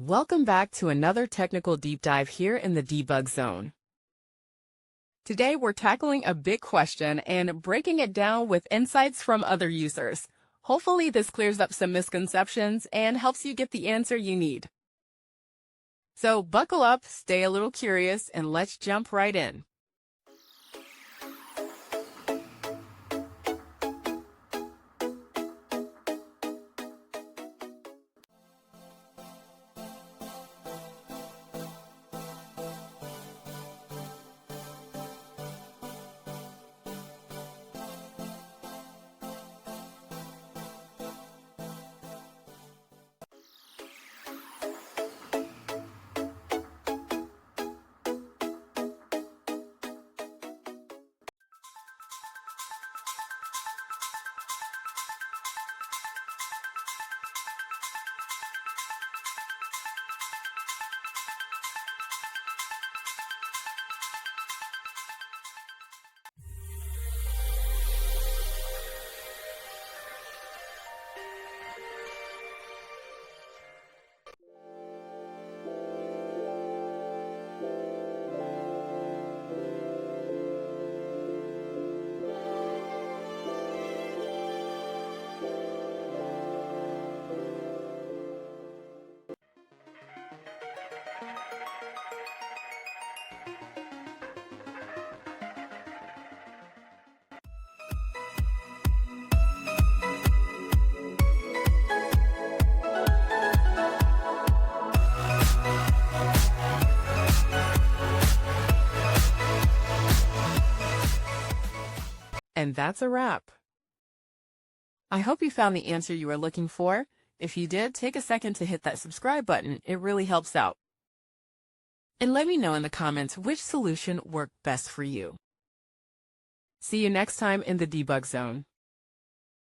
Welcome back to another technical deep dive here in the debug zone. Today we're tackling a big question and breaking it down with insights from other users. Hopefully this clears up some misconceptions and helps you get the answer you need. So buckle up, stay a little curious, and let's jump right in. And that's a wrap. I hope you found the answer you were looking for. If you did, take a second to hit that subscribe button. It really helps out. And let me know in the comments which solution worked best for you. See you next time in the debug zone.